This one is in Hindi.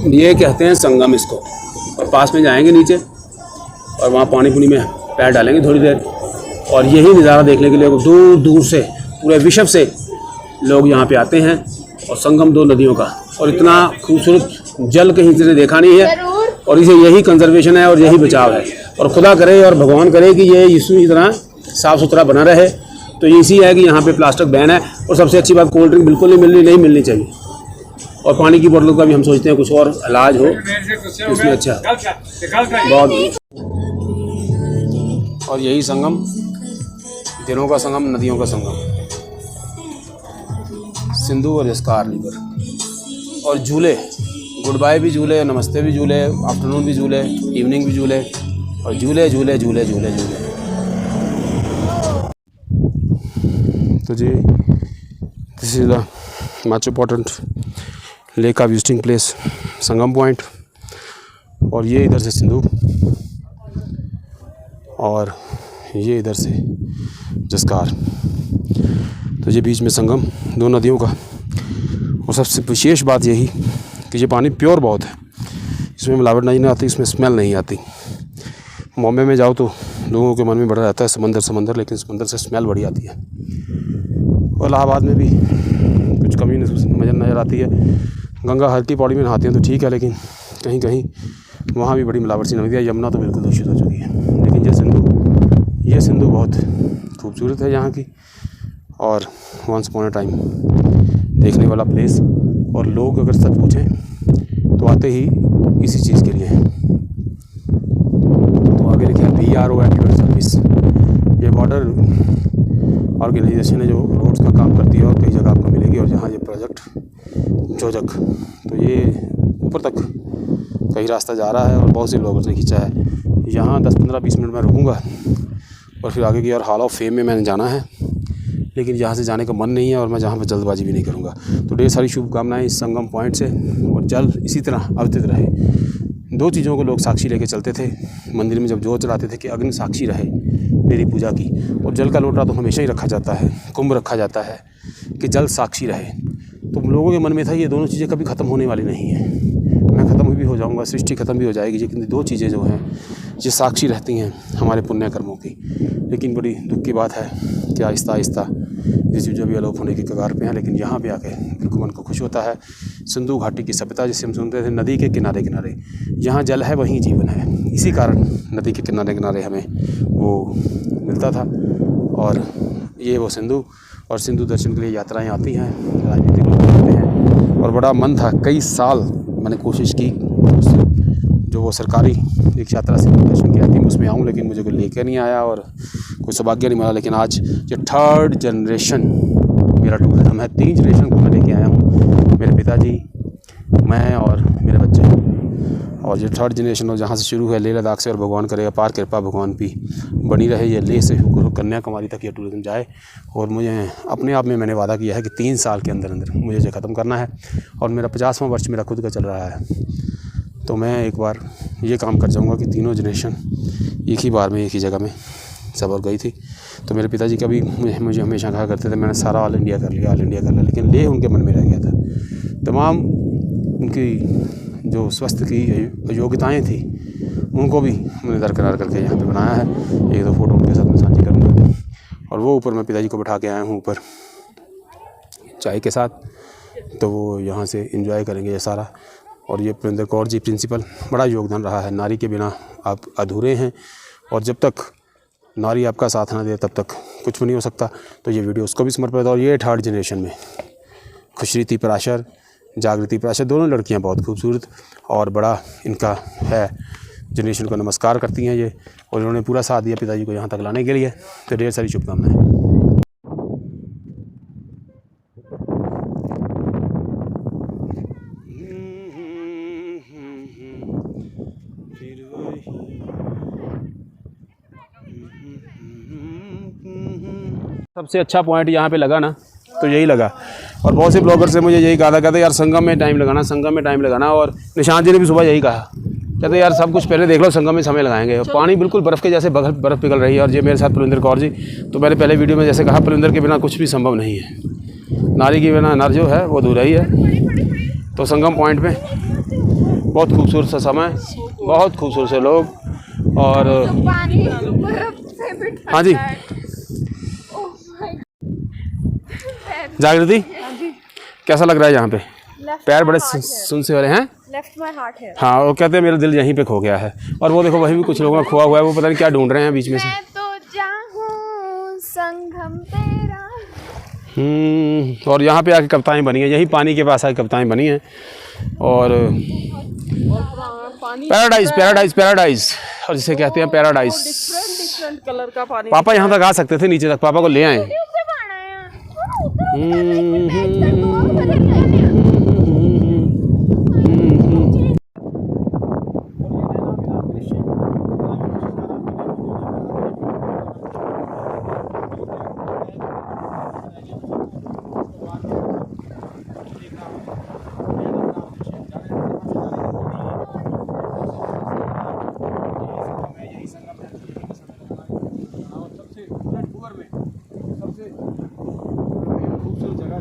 ये कहते हैं संगम इसको। और पास में जाएंगे नीचे और वहाँ पानी पुनी में पैर डालेंगे थोड़ी देर, और यही नज़ारा देखने के लिए दूर दूर से पूरे विश्व से लोग यहाँ पे आते हैं। और संगम दो नदियों का, और इतना खूबसूरत जल कहीं से देखा नहीं है, और इसे यही कंजर्वेशन है और यही बचाव है। और खुदा करे और भगवान करे कि ये इसी तरह साफ़ सुथरा बना रहे। तो इसी है कि यहाँ पे प्लास्टिक बैन है, और सबसे अच्छी बात कोल्ड ड्रिंक बिल्कुल नहीं मिलनी चाहिए। और पानी की बोतलों का भी हम सोचते हैं कुछ और इलाज हो इसमें अच्छा बहुत। और यही संगम, दिनों का संगम, नदियों का संगम, सिंधु और जस्कार रिवर। और झूले, गुड बाय भी झूले, नमस्ते भी झूले, आफ्टरनून भी झूले, इवनिंग भी झूले, और झूले झूले झूले झूले झूले। तो जी this is the much important lake का विजिटिंग प्लेस, संगम पॉइंट। और ये इधर से सिंधु और ये इधर से जस्कार। तो ये बीच में संगम दो नदियों का। और सबसे विशेष बात यही कि ये पानी प्योर बहुत है, इसमें मिलावट नहीं आती, इसमें स्मेल नहीं आती। बॉम्बे में जाओ तो लोगों के मन में बड़ा रहता है समंदर, लेकिन समंदर से स्मेल बड़ी आती है। और इलाहाबाद में भी कुछ कमी नज़र आती है। गंगा हल्दी पौड़ी में नहाते हैं तो ठीक है, लेकिन कहीं कहीं वहाँ भी बड़ी मिलावट सी नदी है। यमुना तो बिल्कुल दूषित हो चुकी है। लेकिन ये सिंधु बहुत खूबसूरत है यहाँ की, और वंस अपॉन अ टाइम देखने वाला प्लेस। और लोग अगर सच पूछें तो आते ही इसी चीज़ के लिए हैं। तो आगे लिखा BRO एट योर सर्विस। ये बॉर्डर ऑर्गेनाइजेशन है जो रोड्स का काम करती है, और कई जगह आपको मिलेगी। और जहाँ ये प्रोजेक्ट जोजक, तो ये ऊपर तक कहीं रास्ता जा रहा है और बहुत से लोगों ने खींचा है। यहाँ 10-15-20 मिनट में रुकूँगा और फिर आगे की और हॉल ऑफ फेम में मैंने जाना है, लेकिन यहाँ से जाने का मन नहीं है और मैं जहाँ पर जल्दबाजी भी नहीं करूँगा। तो ढेर सारी शुभकामनाएं इस संगम पॉइंट से, और जल इसी तरह अवतित रहे। दो चीज़ों को लोग साक्षी लेके चलते थे मंदिर में जब जोत चढ़ाते थे कि अग्नि साक्षी रहे मेरी पूजा की। और जल का लोटा तो हमेशा ही रखा जाता है, कुंभ रखा जाता है कि जल साक्षी रहे। तो लोगों के मन में था ये दोनों चीज़ें कभी ख़त्म होने वाली नहीं है। मैं ख़त्म भी हो जाऊँगा, सृष्टि ख़त्म भी हो जाएगी, लेकिन दो चीज़ें जो हैं ये साक्षी रहती हैं हमारे पुण्य कर्मों की। लेकिन बड़ी दुख की बात है कि आहिस्ता आहिस्ता ये चीज़ें भी अलोप होने की कगार पे हैं। लेकिन यहाँ पे आके बिल्कुल मन को खुश होता है। सिंधु घाटी की सभ्यता जिसे हम सुनते थे, नदी के किनारे किनारे जहाँ जल है वहीं जीवन है। इसी कारण नदी के किनारे किनारे हमें वो मिलता था। और ये वो सिंधु, और सिंधु दर्शन के लिए यात्राएं आती हैं, राजनीतिक लोग आते हैं। और बड़ा मन था, कई साल मैंने कोशिश की जो वो सरकारी एक यात्रा से दर्शन की थी उसमें आऊँ, लेकिन मुझे कोई लेके नहीं आया और कोई सौभाग्य नहीं मिला। लेकिन आज ये 3rd जनरेशन मेरा टूरिज़्म है। 3 जनरेशन को मैं लेके आया हूँ, मेरे पिताजी, मैं और मेरे बच्चे। और ये 3rd जनरेशन और जहाँ से शुरू है लेह लद्दाख से, और भगवान करे अपार कृपा भगवान की बनी रहे, ये लेह से कन्याकुमारी तक ये टूरिज़्म जाए। और मुझे अपने आप में मैंने वादा किया है कि 3 साल के अंदर अंदर मुझे इसे ख़त्म करना है। और मेरा 50वां वर्ष मेरा खुद का चल रहा है। तो मैं एक बार ये काम कर जाऊँगा कि तीनों जनरेशन एक ही बार में एक ही जगह में सब और गई थी। तो मेरे पिताजी कभी मुझे हमेशा कहा करते थे मैंने सारा ऑल इंडिया कर लिया, लेकिन लेह उनके मन में रह गया था। तमाम उनकी जो स्वास्थ्य की योग्यताएं थी उनको भी मैंने दरकिनार करके यहाँ पे बनाया है। 1-2 फ़ोटो उनके साथ मैं साझी करूँगा। और वो ऊपर मैं पिताजी को बिठा के आया हूँ ऊपर चाय के साथ, तो वो यहाँ से एंजॉय करेंगे ये सारा। और ये पुरिंदर कौर जी प्रिंसिपल, बड़ा योगदान रहा है। नारी के बिना आप अधूरे हैं, और जब तक नारी आपका साथ ना दे तब तक कुछ भी नहीं हो सकता। तो ये वीडियो उसको भी समर्पित है। और ये 3rd जनरेशन में खुशरीति पराशर, जागृति पराशर, दोनों लड़कियां बहुत खूबसूरत, और बड़ा इनका है, जनरेशन को नमस्कार करती हैं ये। और इन्होंने पूरा साथ दिया पिताजी को यहाँ तक लाने के लिए। तो ढेर सारी शुभकामनाएँ। सबसे अच्छा पॉइंट यहाँ पे लगा ना तो यही लगा। और बहुत से ब्लॉगर से मुझे यही कहा था, कहते यार संगम में टाइम लगाना। और निशांत जी ने भी सुबह यही कहा, कहते यार सब कुछ पहले देख लो, संगम में समय लगाएंगे। पानी बिल्कुल बर्फ़ के जैसे बर्फ़ पिघल रही है। और ये मेरे साथ पुरिंदर कौर जी, तो मैंने पहले वीडियो में जैसे कहा, पुरिंदर के बिना कुछ भी संभव नहीं है। नारी के बिना नर जो है वो अधूरा ही है। तो संगम पॉइंट में बहुत खूबसूरत सा समय, बहुत खूबसूरत से लोग। और पानी बर्फ से भी ठंडा हाँ जी है। ओह माय जागृति, कैसा लग रहा है यहाँ पे? लेफ्ट पैर बड़े सुन से हो रहे हैं। लेफ्ट माय हार्ट है। हाँ, वो कहते हैं मेरा दिल यहीं पे खो गया है। और वो देखो वहीं भी कुछ लोगों का खोआ हुआ है, वो पता नहीं क्या ढूंढ रहे हैं बीच में से। मैं तो चाहूं संगम तेरा। और यहाँ पे आके कविताएं बनी हैं, यही पानी के पास आके कविताएं बनी हैं। और पैराडाइज पैराडाइज पैराडाइज, और जिसे कहते हैं पैराडाइज। डिफरेंट कलर का पानी। पापा यहाँ तक आ सकते थे, नीचे तक पापा को ले आए। सबसे खूबसूरत जगह